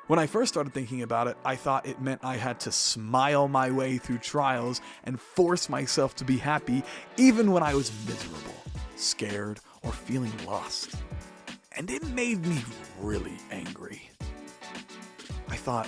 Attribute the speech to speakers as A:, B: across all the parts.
A: When I first started thinking about it, I thought it meant I had to smile my way through trials and force myself to be happy even when I was miserable, scared, or feeling lost. And it made me really angry. I thought,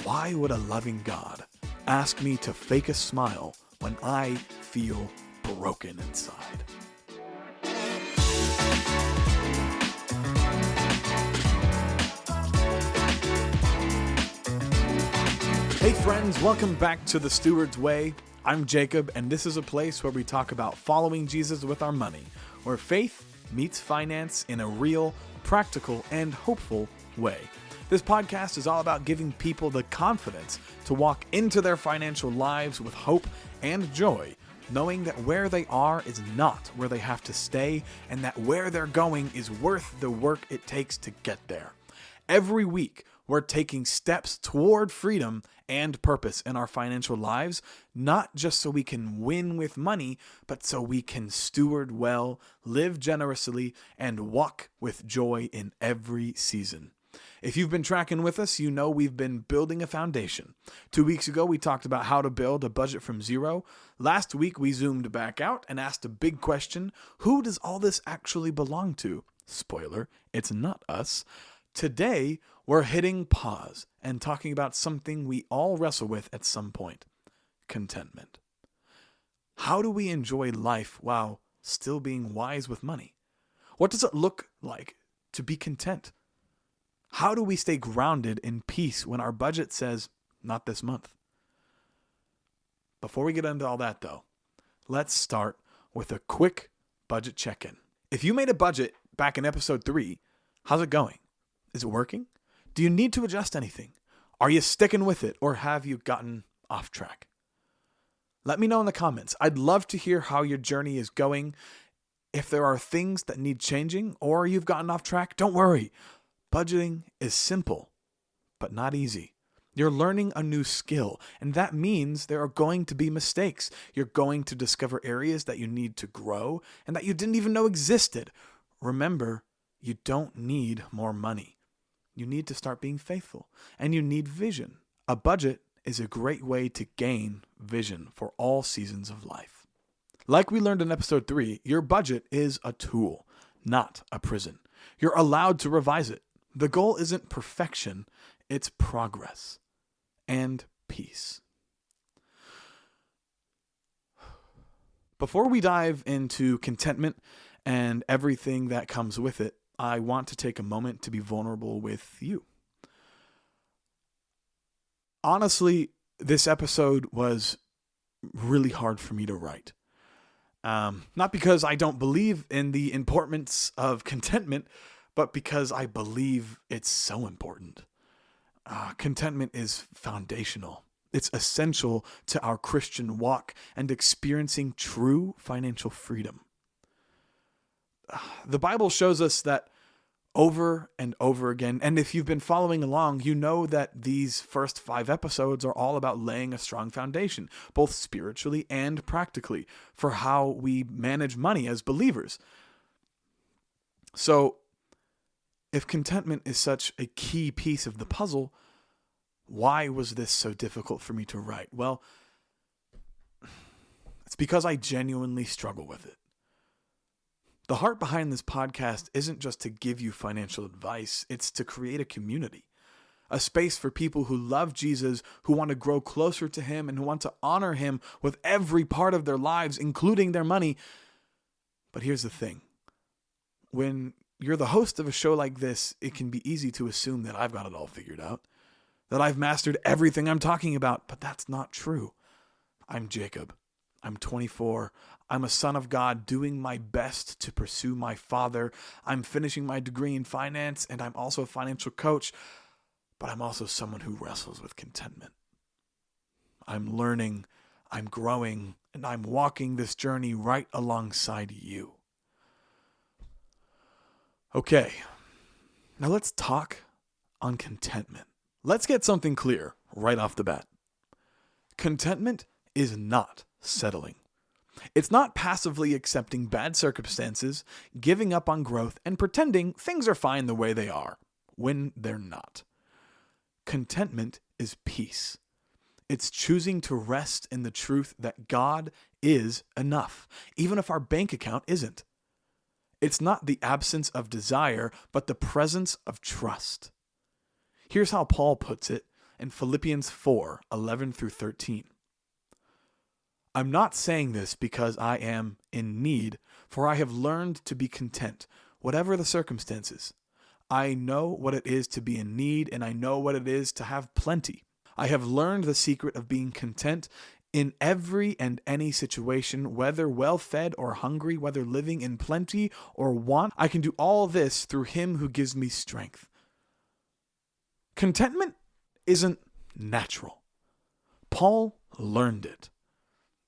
A: why would a loving God ask me to fake a smile when I feel broken inside? Hey friends, welcome back to the Steward's Way. I'm Jacob, and this is a place where we talk about following Jesus with our money, where faith meets finance in a real, practical, and hopeful way. This podcast is all about giving people the confidence to walk into their financial lives with hope and joy, knowing that where they are is not where they have to stay, and that where they're going is worth the work it takes to get there. Every week, we're taking steps toward freedom and purpose in our financial lives, not just so we can win with money, but so we can steward well, live generously, and walk with joy in every season. If you've been tracking with us, you know we've been building a foundation. 2 weeks ago, we talked about how to build a budget from zero. Last week, we zoomed back out and asked a big question: who does all this actually belong to? Spoiler, it's not us. Today, we're hitting pause and talking about something we all wrestle with at some point: contentment. How do we enjoy life while still being wise with money? What does it look like to be content? How do we stay grounded in peace when our budget says, not this month? Before we get into all that though, let's start with a quick budget check-in. If you made a budget back in episode 3, how's it going? Is it working? Do you need to adjust anything? Are you sticking with it, or have you gotten off track? Let me know in the comments. I'd love to hear how your journey is going. If there are things that need changing or you've gotten off track, don't worry. Budgeting is simple, but not easy. You're learning a new skill, and that means there are going to be mistakes. You're going to discover areas that you need to grow and that you didn't even know existed. Remember, you don't need more money. You need to start being faithful, and you need vision. A budget is a great way to gain vision for all seasons of life. Like we learned in episode 3, your budget is a tool, not a prison. You're allowed to revise it. The goal isn't perfection, it's progress and peace. Before we dive into contentment and everything that comes with it, I want to take a moment to be vulnerable with you. Honestly, this episode was really hard for me to write. Not because I don't believe in the importance of contentment, but because I believe it's so important. Contentment is foundational. It's essential to our Christian walk and experiencing true financial freedom. The Bible shows us that over and over again, and if you've been following along, you know that these first 5 episodes are all about laying a strong foundation, both spiritually and practically, for how we manage money as believers. So, if contentment is such a key piece of the puzzle, why was this so difficult for me to write? Well, it's because I genuinely struggle with it. The heart behind this podcast isn't just to give you financial advice, it's to create a community, a space for people who love Jesus, who want to grow closer to him, and who want to honor him with every part of their lives, including their money. But here's the thing. When you're the host of a show like this, it can be easy to assume that I've got it all figured out, that I've mastered everything I'm talking about, but that's not true. I'm Jacob. I'm 24. I'm a son of God doing my best to pursue my Father. I'm finishing my degree in finance, and I'm also a financial coach, but I'm also someone who wrestles with contentment. I'm learning, I'm growing, and I'm walking this journey right alongside you. Okay, now let's talk on contentment. Let's get something clear right off the bat. Contentment is not settling. It's not passively accepting bad circumstances, giving up on growth, and pretending things are fine the way they are, when they're not. Contentment is peace. It's choosing to rest in the truth that God is enough, even if our bank account isn't. It's not the absence of desire, but the presence of trust. Here's how Paul puts it in Philippians 4:11 through 13. I'm not saying this because I am in need, for I have learned to be content, whatever the circumstances. I know what it is to be in need, and I know what it is to have plenty. I have learned the secret of being content in every and any situation, whether well-fed or hungry, whether living in plenty or want. I can do all this through him who gives me strength. Contentment isn't natural. Paul learned it.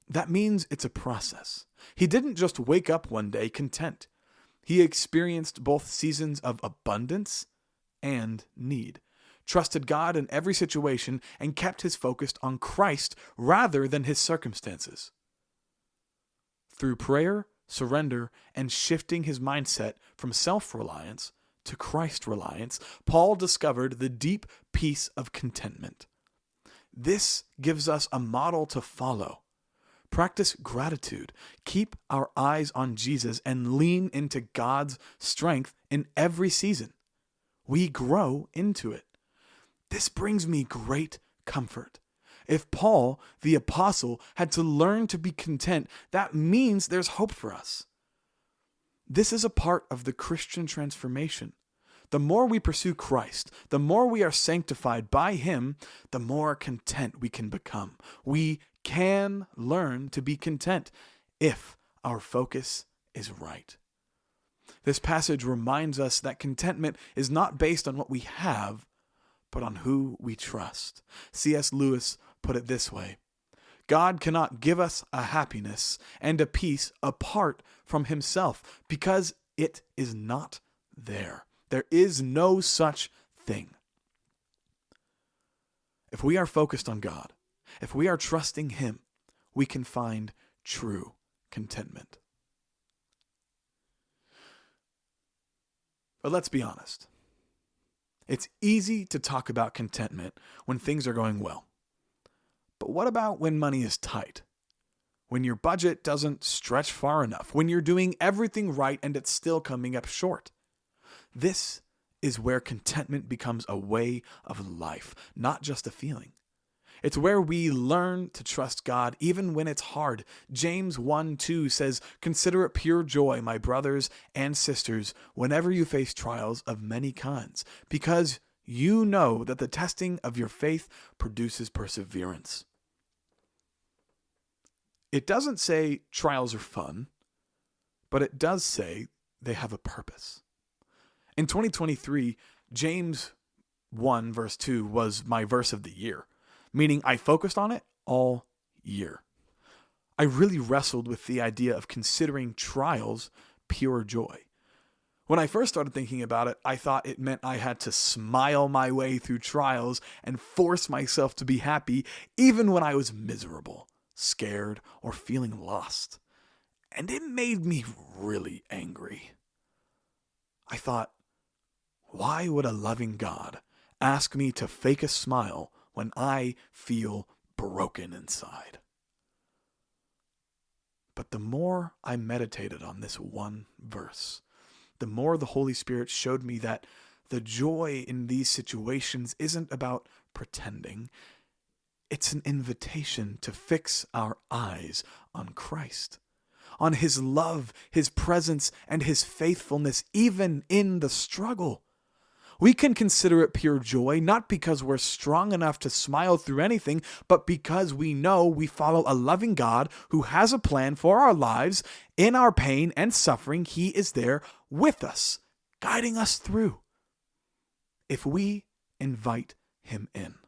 A: That means it's a process. He didn't just wake up one day content. He experienced both seasons of abundance and need, trusted God in every situation, and kept his focus on Christ rather than his circumstances. Through prayer, surrender, and shifting his mindset from self-reliance to Christ-reliance, Paul discovered the deep peace of contentment. This gives us a model to follow. Practice gratitude, keep our eyes on Jesus, and lean into God's strength in every season. We grow into it. This brings me great comfort. If Paul, the apostle, had to learn to be content, that means there's hope for us. This is a part of the Christian transformation. The more we pursue Christ, the more we are sanctified by him, the more content we can become. We can learn to be content if our focus is right. This passage reminds us that contentment is not based on what we have, but on who we trust. C.S. Lewis put it this way: God cannot give us a happiness and a peace apart from himself, because it is not there. There is no such thing. If we are focused on God, if we are trusting him, we can find true contentment. But let's be honest. It's easy to talk about contentment when things are going well. But what about when money is tight? When your budget doesn't stretch far enough? When you're doing everything right and it's still coming up short? This is where contentment becomes a way of life, not just a feeling. It's where we learn to trust God even when it's hard. James 1:2 says, "Consider it pure joy, my brothers and sisters, whenever you face trials of many kinds, because you know that the testing of your faith produces perseverance." It doesn't say trials are fun, but it does say they have a purpose. In 2023, James 1 verse 2 was my verse of the year, meaning I focused on it all year. I really wrestled with the idea of considering trials pure joy. When I first started thinking about it, I thought it meant I had to smile my way through trials and force myself to be happy even when I was miserable, scared, or feeling lost. And it made me really angry. I thought, why would a loving God ask me to fake a smile when I feel broken inside? But the more I meditated on this one verse, the more the Holy Spirit showed me that the joy in these situations isn't about pretending. It's an invitation to fix our eyes on Christ, on his love, his presence, and his faithfulness, even in the struggle. We can consider it pure joy, not because we're strong enough to smile through anything, but because we know we follow a loving God who has a plan for our lives. In our pain and suffering, he is there with us, guiding us through, if we invite him in.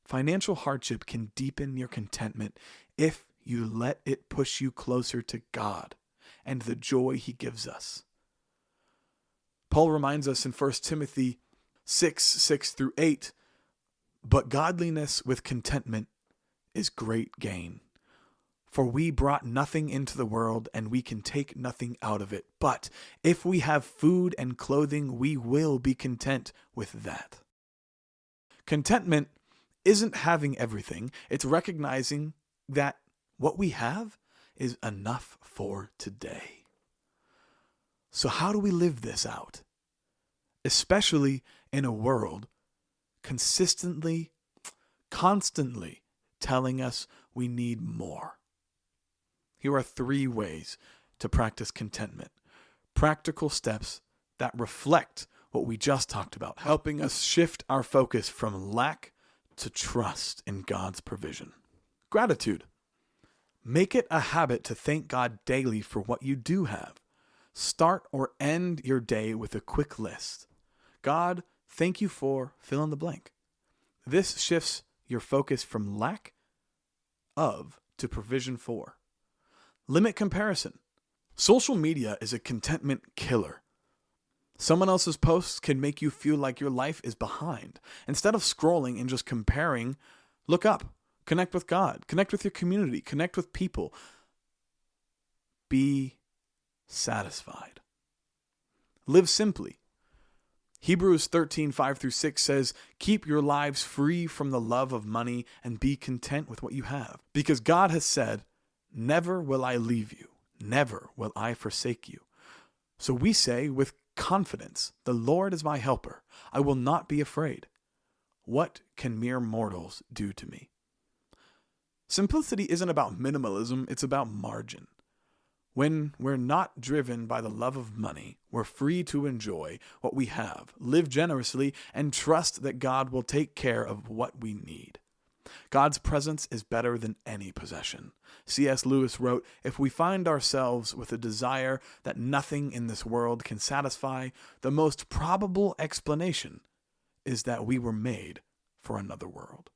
A: Financial hardship can deepen your contentment if you let it push you closer to God and the joy he gives us. Paul reminds us in 1 Timothy 6:6-8, "But godliness with contentment is great gain. For we brought nothing into the world, and we can take nothing out of it. But if we have food and clothing, we will be content with that. Contentment isn't having everything. It's recognizing that what we have is enough for today. So how do we live this out? Especially in a world constantly telling us we need more. Here are 3 ways to practice contentment. Practical steps that reflect what we just talked about, helping us shift our focus from lack to trust in God's provision. Gratitude. Make it a habit to thank God daily for what you do have. Start or end your day with a quick list. God, thank you for fill in the blank. This shifts your focus from lack of to provision for. Limit comparison. Social media is a contentment killer. Someone else's posts can make you feel like your life is behind. Instead of scrolling and just comparing, look up, connect with God, connect with your community, connect with people. Be satisfied. Live simply. Hebrews 13:5-6 says, "Keep your lives free from the love of money and be content with what you have. Because God has said, 'Never will I leave you, never will I forsake you.' So we say with confidence, 'The Lord is my helper. I will not be afraid. What can mere mortals do to me?'" Simplicity isn't about minimalism, it's about margin. When we're not driven by the love of money, we're free to enjoy what we have, live generously, and trust that God will take care of what we need. God's presence is better than any possession. C.S. Lewis wrote, "If we find ourselves with a desire that nothing in this world can satisfy, the most probable explanation is that we were made for another world."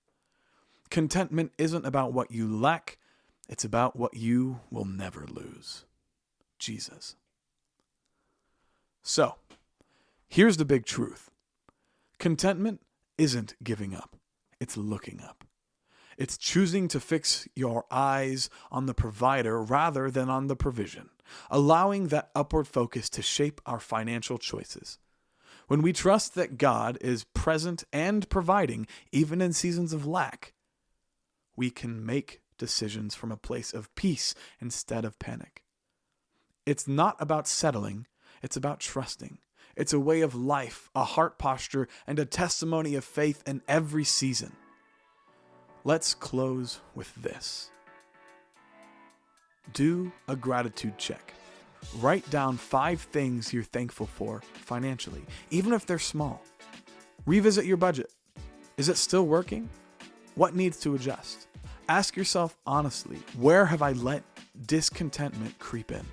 A: Contentment isn't about what you lack, it's about what you will never lose. Jesus. So, here's the big truth. Contentment isn't giving up, it's looking up. It's choosing to fix your eyes on the provider rather than on the provision, allowing that upward focus to shape our financial choices. When we trust that God is present and providing, even in seasons of lack, we can make decisions from a place of peace instead of panic. It's not about settling, it's about trusting. It's a way of life, a heart posture, and a testimony of faith in every season. Let's close with this. Do a gratitude check. Write down 5 things you're thankful for financially, even if they're small. Revisit your budget. Is it still working? What needs to adjust? Ask yourself honestly, where have I let discontentment creep in?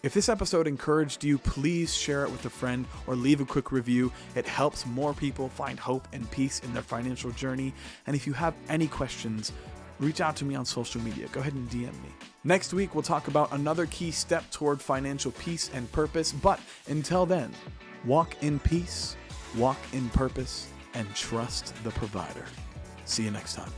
A: If this episode encouraged you, please share it with a friend or leave a quick review. It helps more people find hope and peace in their financial journey. And if you have any questions, reach out to me on social media. Go ahead and DM me. Next week, we'll talk about another key step toward financial peace and purpose. But until then, walk in peace, walk in purpose, and trust the provider. See you next time.